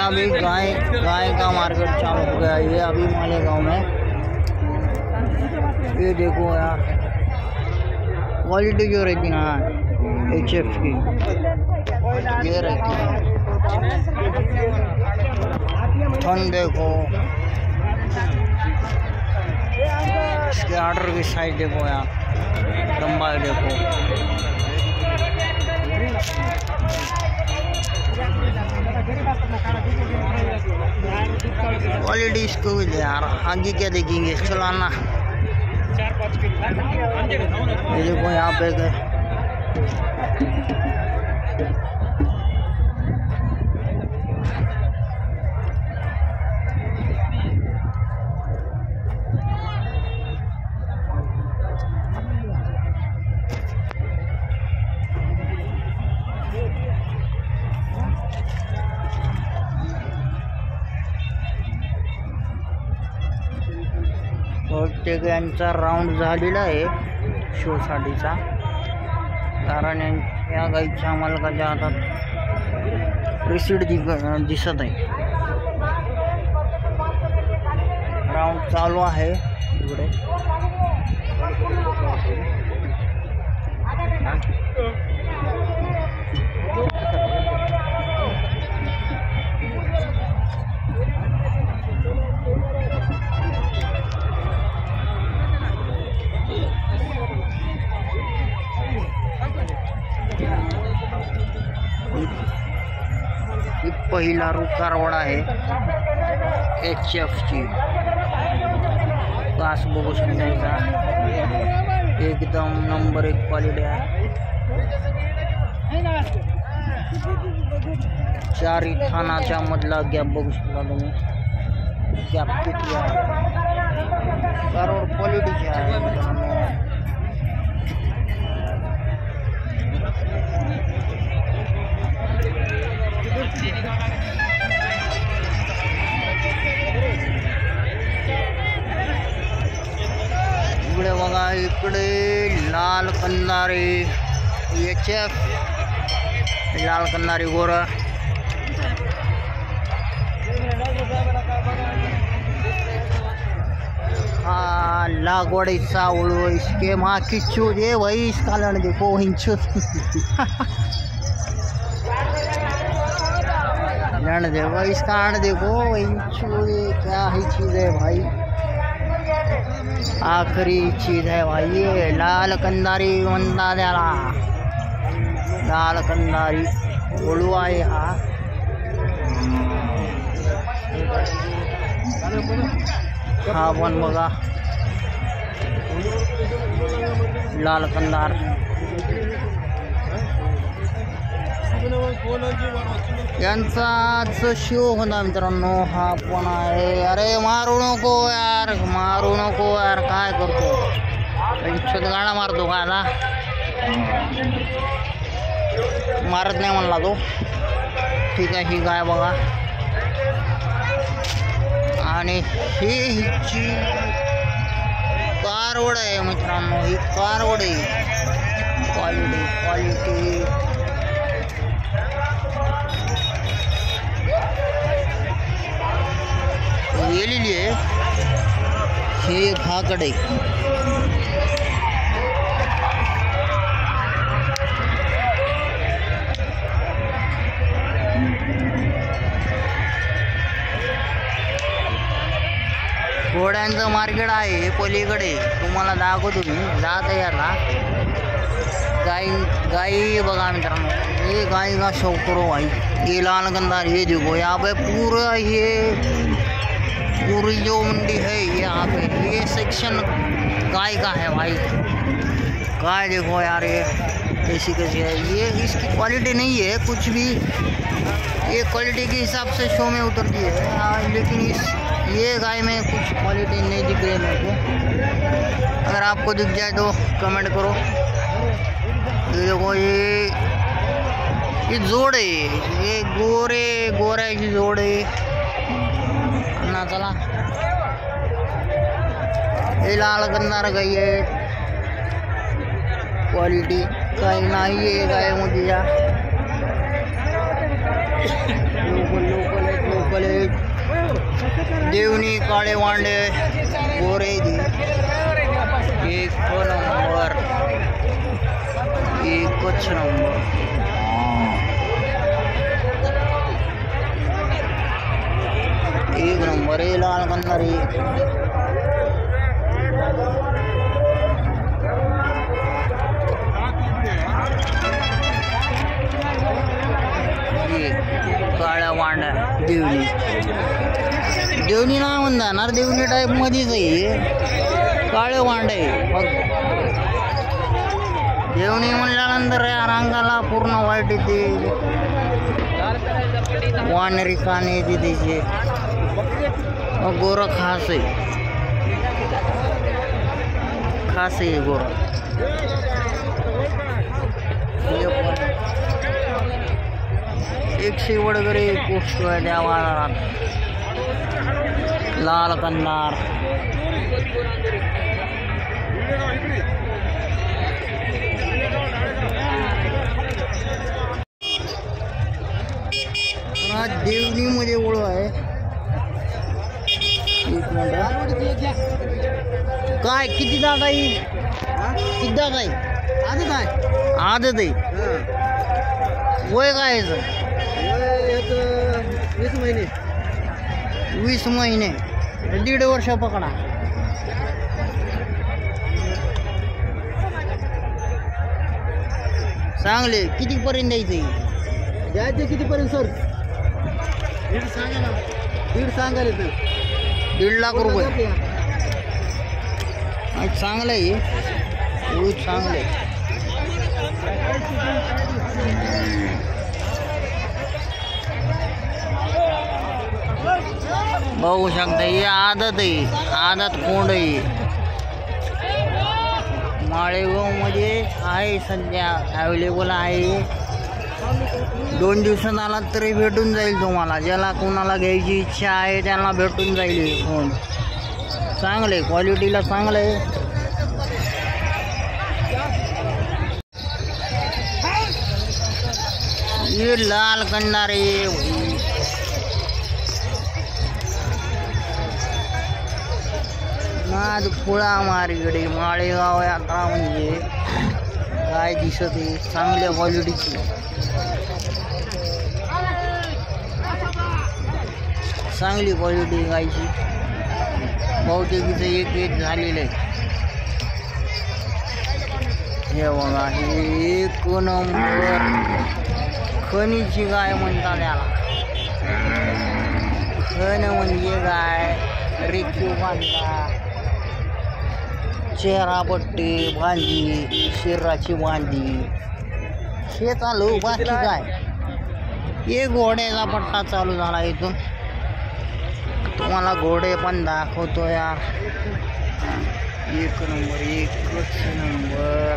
अभी गाय का मार्केट चालू हो गया। ये अभी मालेगांव में, ये देखो यार क्वालिटी जो रहती ना HF की, ये रहती है। थन देखो, इसके आर्डर की साइज देखो यार, लंबाई देखो। क्वालिटी इसको भी यार, आगे क्या देखेंगे, चलाना। ये देखो यहाँ पे गए बहुतेक यांचा राऊंड झालेला आहे शोसाठीचा, कारण या गाईच्या मालकाच्या हातात रिसीट दिसत आहे। राऊंड चालू आहे इकडे। पहिला कारवड आहे HF ची, कास बघू शकता, एकदम नंबर 1 क्वालिटी आहे। चारी थानाच्या मधला गॅप बघू शकता तुम्ही, गॅप किती आहे, कारवड क्वालिटीची आहे। इकडे बघा, इकडे लाल कंदारी HF, लाल कंदारी गोरा। हाँ, लागवड़ीचा उड़ो, इसके माँ की चूज है भाई, इसका लड़ देखो हिंचू लड़ देखो, इसका आड़ देखो हिंचू, क्या ही चीज़ है भाई, आखरी चीज है भाई। ये लाल कंदारी म्हणता त्याला, लाल कंदारी ओळू आहे हा। हा पण बघा लाल कंदार, यांचा आज शो होता मित्रांनो, हा पण आहे। अरे मारू नको यार, मारू नको यार, काय करतो, गाणा मारतो का आता, मारत नाही म्हणला तो। ठीक आहे, ही गाय बघा, आणि हिची कारवड आहे मित्रांनो, ही कारवड आहे। क्वालिटी गेलेली आहे, हे भाकडे। घोड्यांचं मार्केट आहे पलीकडे, तुम्हाला दाखवतो मी, जात याला। गाई बघा मित्रांनो, ये गाय का शौक करो भाई। ये लाल कंदार, ये देखो यहाँ पे पूरा, ये पूरी जो मंडी है यहाँ पे, ये सेक्शन गाय का है भाई। गाय देखो यार, ये कैसी है, ये इसकी क्वालिटी नहीं है कुछ भी, ये क्वालिटी के हिसाब से शो में उतरती है, लेकिन ये गाय में कुछ क्वालिटी नहीं दिख रही है मेरे को। अगर आपको दिख जाए तो कमेंट करो। ये देखो, ये जोड़ है, ये गोऱ्याची जोड़ है ना। चला, ये लाल कंदार गाई है, क्वालिटी काही नाही आहे गायमध्ये या। लोकल क्वालिटी देवणी काळे वांडे गोरे एक नंबर एकच नंबर एक नंबर आहे लाल कंदारी काळ्या वांड्या देवणी देवणी नाही म्हणणार देवणी टाईप मध्येच आहे काळे वांडे देवणी म्हणल्यानंतर या रंगाला पूर्ण वाईट येते वानरी काने येते त्याचे गोरं खास आहे गोरं एकशे वडगरे गोष्ट आहे त्या बाजारात लाल कंदार देवणी मध्ये ओळख आहे एक मिनिट काय किती दादा आहे किती दादा आहे आदत आहे वय काय 20 महिने 1.5 वर्ष पकडा चांगले किती पर्यंत द्यायचं कितीपर्यंत सर 1.5 सांगायला 1.5 लाख रुपये चांगलं आहे एवढं चांगलं आहे बघू शकता ही आदत कोंड आहे माळेगाव मध्ये आहे सध्या अवेलेबल आहे 2 दिवसात आला तरी भेटून जाईल तुम्हाला ज्याला कोणाला घ्यायची इच्छा आहे त्यांना भेटून जाईल फोन चांगले क्वालिटीला चांगलं आहे ये लाल कंदारे नाद खुळा मारीकडे माळेगाव यात्रा म्हणजे काय दिसत आहे चांगल्या क्वालिटीची चांगली क्वालिटी गायची बहुतेकीचं एक झालेलं आहे हे बघा हे एक नंबर खणीची गाय म्हणतात त्याला खण म्हणजे गाय रेखीव बांधला चेहरा पट्टी बांधी शरीराची बांधी हे चालू बाकी काय एक घोड्याचा पट्टा चालू झाला इथून तुम्हाला घोडे पण दाखवतो यार एक नंबर एकच नंबर